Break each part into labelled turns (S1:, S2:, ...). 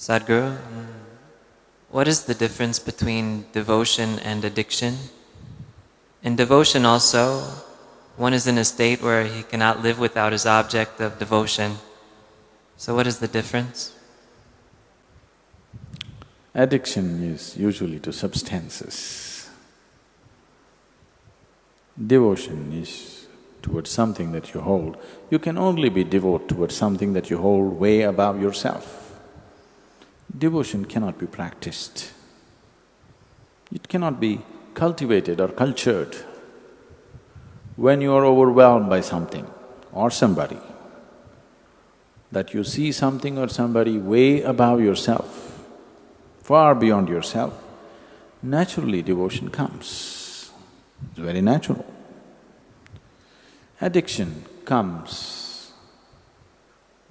S1: Sadhguru, what is the difference between devotion and addiction? In devotion also, one is in a state where he cannot live without his object of devotion. So what is the difference?
S2: Addiction is usually to substances. Devotion is towards something that you hold. You can only be devout towards something that you hold way above yourself. Devotion cannot be practiced. It cannot be cultivated or cultured. When you are overwhelmed by something or somebody, that you see something or somebody way above yourself, far beyond yourself, naturally devotion comes. It's very natural. Addiction comes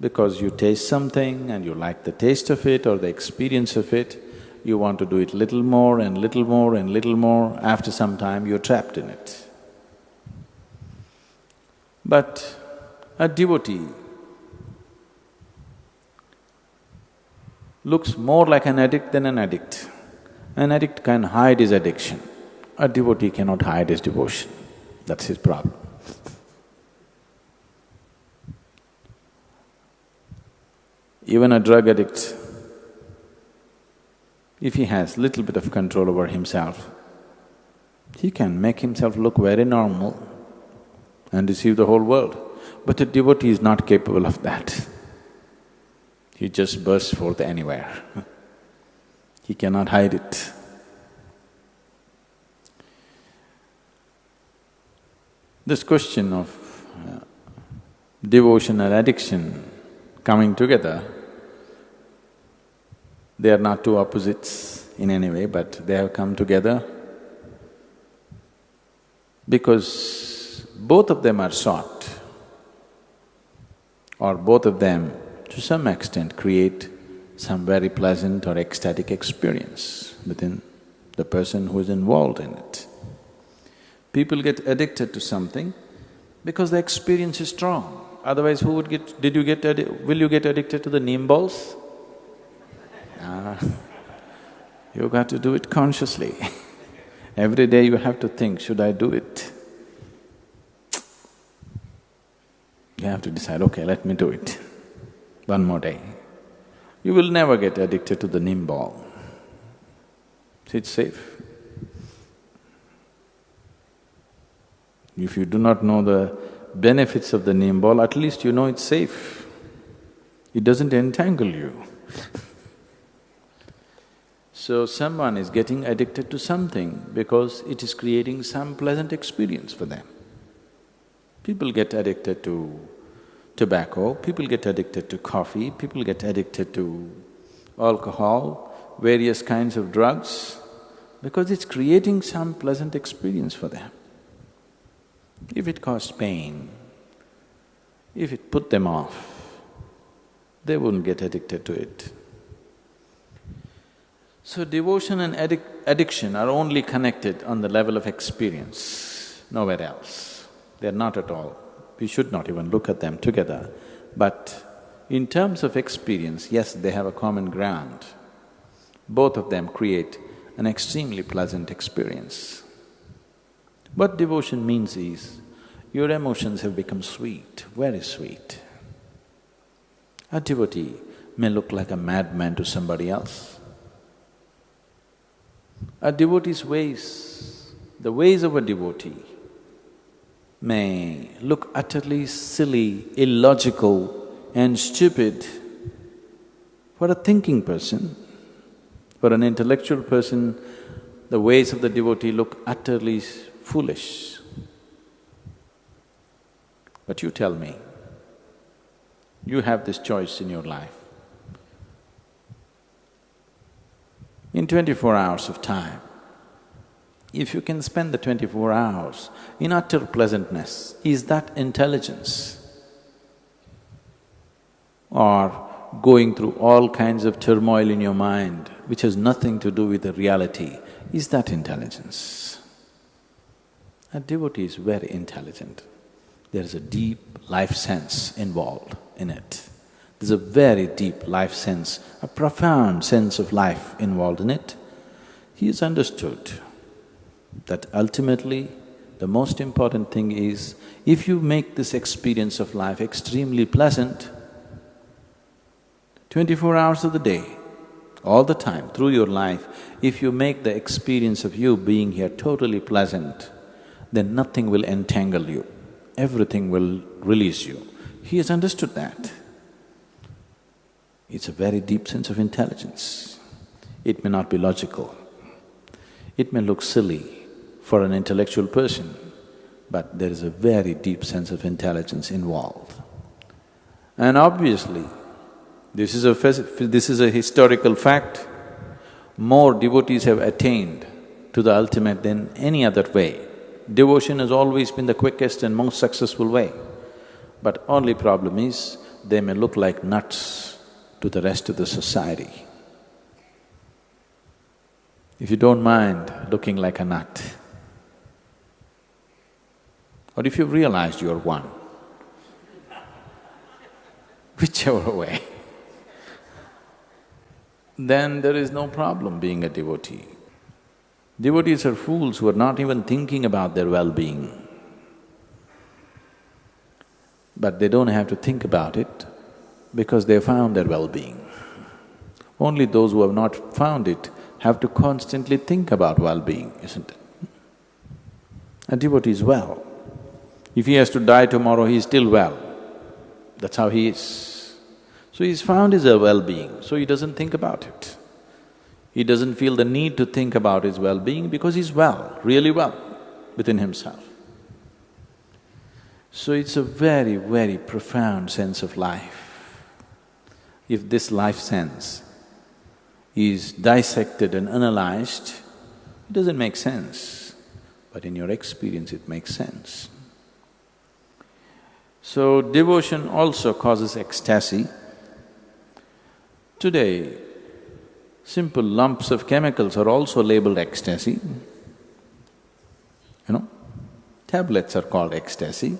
S2: because you taste something and you like the taste of it or the experience of it, you want to do it little more and little more and little more, after some time you're trapped in it. But a devotee looks more like an addict than an addict. An addict can hide his addiction, a devotee cannot hide his devotion. That's his problem. Even a drug addict, if he has little bit of control over himself, he can make himself look very normal and deceive the whole world. But a devotee is not capable of that. He just bursts forth anywhere. He cannot hide it. This question of devotion and addiction coming together, they are not two opposites in any way, but they have come together because both of them are sought, or both of them to some extent create some very pleasant or ecstatic experience within the person who is involved in it. People get addicted to something because the experience is strong. Otherwise, who would get… will you get addicted to the neem balls? You got to do it consciously. Every day you have to think, should I do it? You have to decide, okay, let me do it. One more day. You will never get addicted to the neem ball. It's safe. If you do not know the benefits of the neem ball, at least you know it's safe. It doesn't entangle you. So someone is getting addicted to something because it is creating some pleasant experience for them. People get addicted to tobacco, people get addicted to coffee, people get addicted to alcohol, various kinds of drugs, because it's creating some pleasant experience for them. If it caused pain, if it put them off, they wouldn't get addicted to it. So devotion and addiction are only connected on the level of experience, nowhere else. They're not at all. We should not even look at them together. But in terms of experience, yes, they have a common ground. Both of them create an extremely pleasant experience. What devotion means is, your emotions have become sweet, very sweet. A devotee may look like a madman to somebody else. A devotee's ways, the ways of a devotee may look utterly silly, illogical and stupid for a thinking person. For an intellectual person, the ways of the devotee look utterly foolish. But you tell me, you have this choice in your life. In 24 hours of time, if you can spend the 24 hours in utter pleasantness, is that intelligence? Or going through all kinds of turmoil in your mind which has nothing to do with the reality, is that intelligence? A devotee is very intelligent. There is a deep life sense involved in it. There's a very deep life sense, a profound sense of life involved in it. He has understood that ultimately the most important thing is, if you make this experience of life extremely pleasant, 24 hours of the day, all the time, through your life, if you make the experience of you being here totally pleasant, then nothing will entangle you, everything will release you. He has understood that. It's a very deep sense of intelligence. It may not be logical, it may look silly for an intellectual person, but there is a very deep sense of intelligence involved. And obviously, this is a historical fact. More devotees have attained to the ultimate than any other way. Devotion has always been the quickest and most successful way. But only problem is, they may look like nuts to the rest of the society. If you don't mind looking like a nut, or if you've realized you're one, whichever way, then there is no problem being a devotee. Devotees are fools who are not even thinking about their well-being. But they don't have to think about it because they found their well-being. Only those who have not found it have to constantly think about well-being, isn't it? A devotee is well. If he has to die tomorrow, he is still well. That's how he is. So he's found his well-being, so he doesn't think about it. He doesn't feel the need to think about his well-being because he's well, really well within himself. So it's a very, very profound sense of life. If this life sense is dissected and analyzed, it doesn't make sense, but in your experience it makes sense. So devotion also causes ecstasy. Today, simple lumps of chemicals are also labeled ecstasy. Tablets are called ecstasy.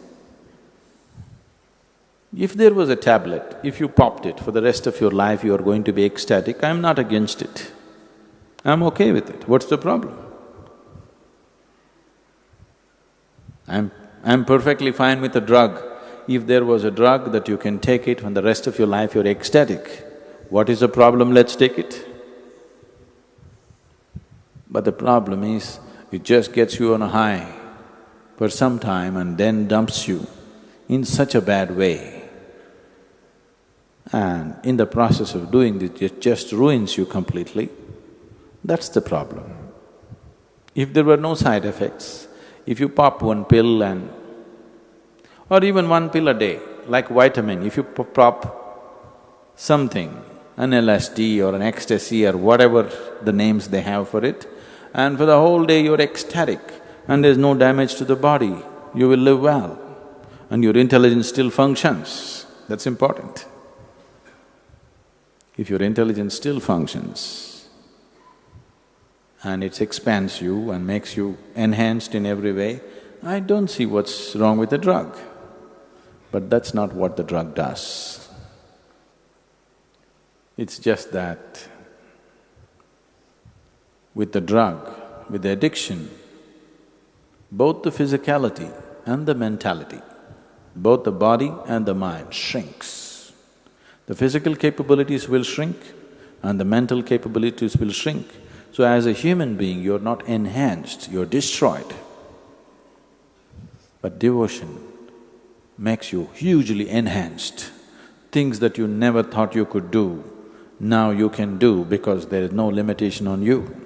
S2: If there was a tablet, if you popped it, for the rest of your life you are going to be ecstatic, I'm not against it. I'm okay with it. What's the problem? I'm perfectly fine with a drug. If there was a drug that you can take it, for the rest of your life you're ecstatic, what is the problem? Let's take it. But the problem is, it just gets you on a high for some time and then dumps you in such a bad way. And in the process of doing this, it just ruins you completely. That's the problem. If there were no side effects, if you pop one pill or even one pill a day, like vitamin, if you pop something, an LSD or an ecstasy or whatever the names they have for it, and for the whole day you're ecstatic and there's no damage to the body, you will live well and your intelligence still functions. That's important. If your intelligence still functions and it expands you and makes you enhanced in every way, I don't see what's wrong with the drug. But that's not what the drug does. It's just that with the drug, with the addiction, both the physicality and the mentality, both the body and the mind shrinks. The physical capabilities will shrink and the mental capabilities will shrink. So as a human being, you're not enhanced, you're destroyed. But devotion makes you hugely enhanced. Things that you never thought you could do, now you can do because there is no limitation on you.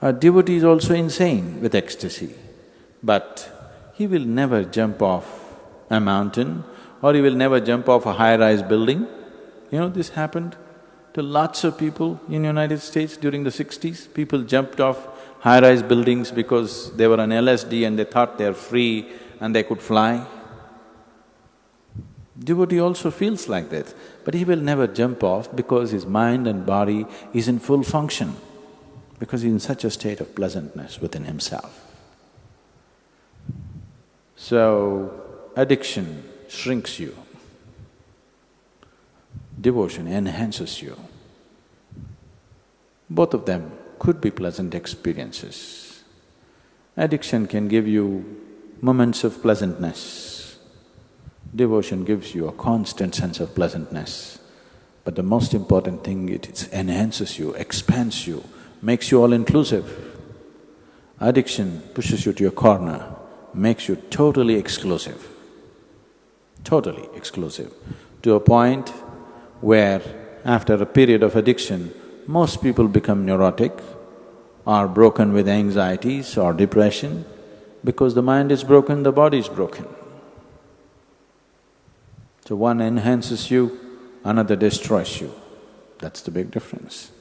S2: A devotee is also insane with ecstasy, but he will never jump off a mountain or he will never jump off a high-rise building. This happened to lots of people in United States during the 60s. People jumped off high-rise buildings because they were on LSD and they thought they're free and they could fly. Devotee also feels like that, but he will never jump off because his mind and body is in full function, because he's in such a state of pleasantness within himself. So, addiction shrinks you. Devotion enhances you. Both of them could be pleasant experiences. Addiction can give you moments of pleasantness. Devotion gives you a constant sense of pleasantness. But the most important thing, it enhances you, expands you, makes you all-inclusive. Addiction pushes you to a corner, makes you totally exclusive, to a point where after a period of addiction, most people become neurotic or broken with anxieties or depression. Because the mind is broken, the body is broken. So one enhances you, another destroys you. That's the big difference.